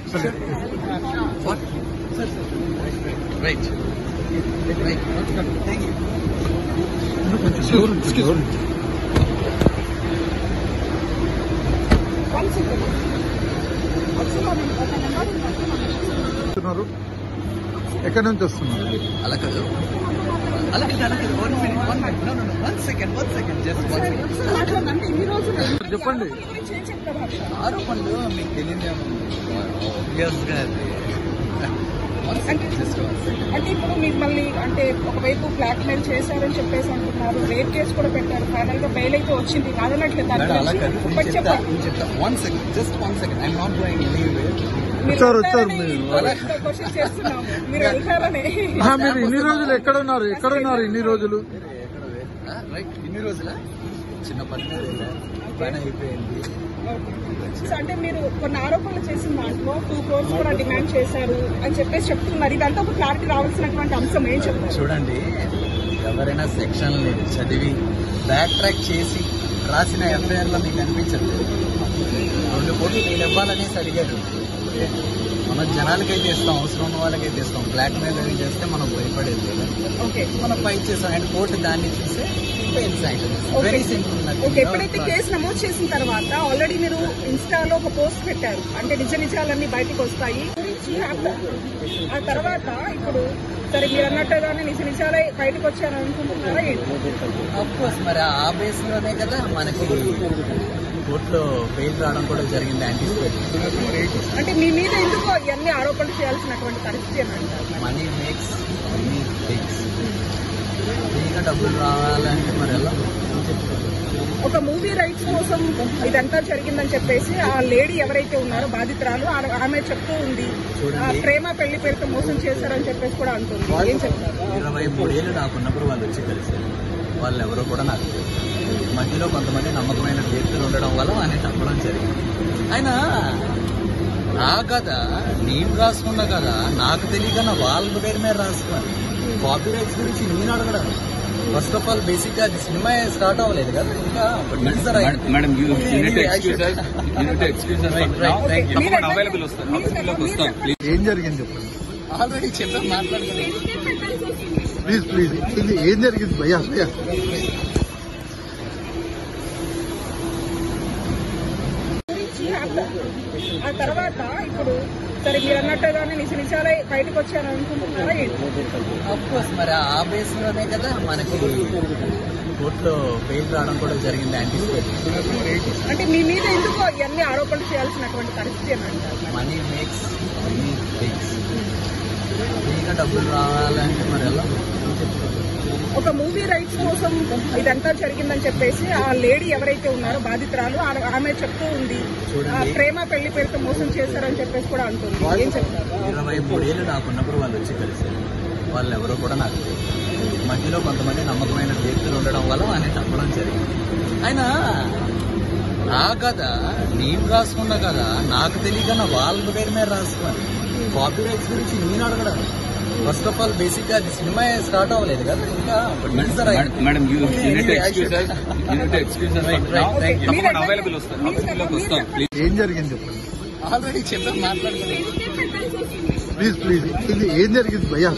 What? Sir. Right. Thank you. ఎక్కడి నుంచి వస్తున్నారు? అలా కాదు. One second. చెప్పండి. ఆరోపణలు మీకు తెలియదు. అంటే ఇప్పుడు మిమ్మల్ని అంటే ఒకవైపు బ్లాక్ మెయిల్ చేశారని చెప్పేసి అంటున్నారు, రేప్ కేసు కూడా పెట్టారు, ఫైనల్ గా బెయిల్ అయితే వచ్చింది కాదనట్లేదు. వచ్చారు మీరు వెళ్తారని. మీరు ఇన్ని రోజులు ఎక్కడున్నారు ఇన్ని రోజులు? ఇన్ని రోజుల చిన్న పని పని అయిపోయింది. అంటే మీరు కొన్ని ఆరోపణలు చేసిన దాంట్లో 2 crores కూడా డిమాండ్ చేశారు అని చెప్పేసి చెప్తున్నారు. ఇదంతా ఒక క్లారిటీ రావాల్సినటువంటి అంశం ఏం చెప్తారు? చూడండి, ఎవరైనా సెక్షన్లు చదివి బ్యాక్ ట్రాక్ చేసి రాసిన ఎఫ్ఐఆర్ లో మీకు అనిపించట్లేదు 2 కోట్లు నేను ఇవ్వాలనేసి అడిగాడు. మనం జనాలకైతే ఇస్తాం, అవసరం ఉన్న వాళ్ళకైతే ఇస్తాం. బ్లాక్ మెయిల్ అని చేస్తే మనం భయపడేది లేదు. మనం ఫైట్ చేస్తాం అండ్ కోర్టు దాన్ని చూస్తే వెరీ సింపుల్. ఎప్పుడైతే కేసు నమోదు చేసిన తర్వాత ఆల్రెడీ మీరు ఇన్స్టాలో ఒక పోస్ట్ పెట్టారు, అంటే నిజాలన్నీ బయటకు వస్తాయి. ఆ తర్వాత ఇప్పుడు సరే మీరు అన్నట్టుగానే నిజాలే బయటకు వచ్చాను అనుకుంటున్నారా? అఫ్కోర్స్ మరి ఆ బేస్ లోనే కదా మనకి కోర్టులో బెయిల్ రావడం కూడా జరిగింది. అంటే మీ మీద ఎందుకు ఇవన్నీ ఆరోపణలు చేయాల్సినటువంటి పరిస్థితి అని అంటారు? Money makes money takes. ఇంకా డబ్బులు రావాలంటే మరి ఎలా? ఒక మూవీ రైట్స్ కోసం ఇదంతా జరిగిందని చెప్పేసి ఆ లేడీ ఎవరైతే ఉన్నారో బాధితురాలు ఆమె చెప్తూ ఉంది, ప్రేమ పెళ్లి పేరుతో మోసం చేశారని చెప్పేసి కూడా అంటుంది. ఏం చెప్తారు? 23 ఏళ్ళు నాకున్నప్పుడు వాళ్ళు వచ్చి కలిసారు. వాళ్ళు ఎవరో కూడా నాకు తెలియదు. మధ్యలో కొంతమంది నమ్మకమైన వ్యక్తులు ఉండడం వల్ల ఆయన తప్పడం జరిగింది. ఆయన నా కథ నేను రాసుకున్న కదా, నాకు తెలియకన్నా వాళ్ళ పేరు మీద రాసుకున్నాను. కాపీ రైట్స్ గురించి నేను అడగడం. ఫస్ట్ ఆఫ్ ఆల్ బేసిక్ గా అది సినిమా స్టార్ట్ అవ్వలేదు కదా ఇంకా. ఏం జరిగింది చెప్పండి. ఆల్రెడీ చెప్పాను, మాట్లాడుతున్నాను. ప్లీజ్ ఏం జరిగింది భయ్యా? ఆ తర్వాత ఇప్పుడు సరే మీరు అన్నట్టుగానే నిజాలే బయటకు వచ్చాను అనుకుంటున్నారా? అఫ్కోర్స్ మరి ఆ బేస్ లోనే కదా మనకి కోర్టులో బెయిల్ రావడం కూడా జరిగింది. అంటే మీ మీద ఎందుకు ఇవన్నీ ఆరోపణలు చేయాల్సినటువంటి పరిస్థితి అని అంటారు? Money makes money takes. ఇంకా డబ్బులు రావాలంటే మరి ఎలా? ఒక మూవీ రైట్స్ కోసం ఇదంతా జరిగిందని చెప్పేసి ఆ లేడీ ఎవరైతే ఉన్నారో బాధితురాలు ఆమె చెప్తూ ఉంది, ప్రేమ పెళ్లి పేరుతో మోసం చేశారని చెప్పేసి కూడా అంటుంది. ఏం చెప్తారు? 23 ఏళ్ళు నాకున్నప్పుడు వాళ్ళు వచ్చి కలిసారు. వాళ్ళు ఎవరో కూడా నాకు తెలియదు. మధ్యలో కొంతమంది నమ్మకమైన వ్యక్తులు ఉండడం వల్ల ఆయన తప్పడం జరిగింది. ఆయన నా కథ నేను రాసుకున్న కదా, నాకు తెలియకన్నా వాళ్ళ పేరు మీద రాసుకున్నాను. కాపీ రైట్స్ గురించి నేను అడగడం. ఫస్ట్ ఆఫ్ ఆల్ బేసిక్ గా అది సినిమా స్టార్ట్ అవ్వలేదు కదా ఇంకా. ఏం జరిగింది చెప్పండి. ఆల్రెడీ చెప్పాను, మాట్లాడుతున్నాను. ప్లీజ్ ఏం జరిగింది భయ్యా?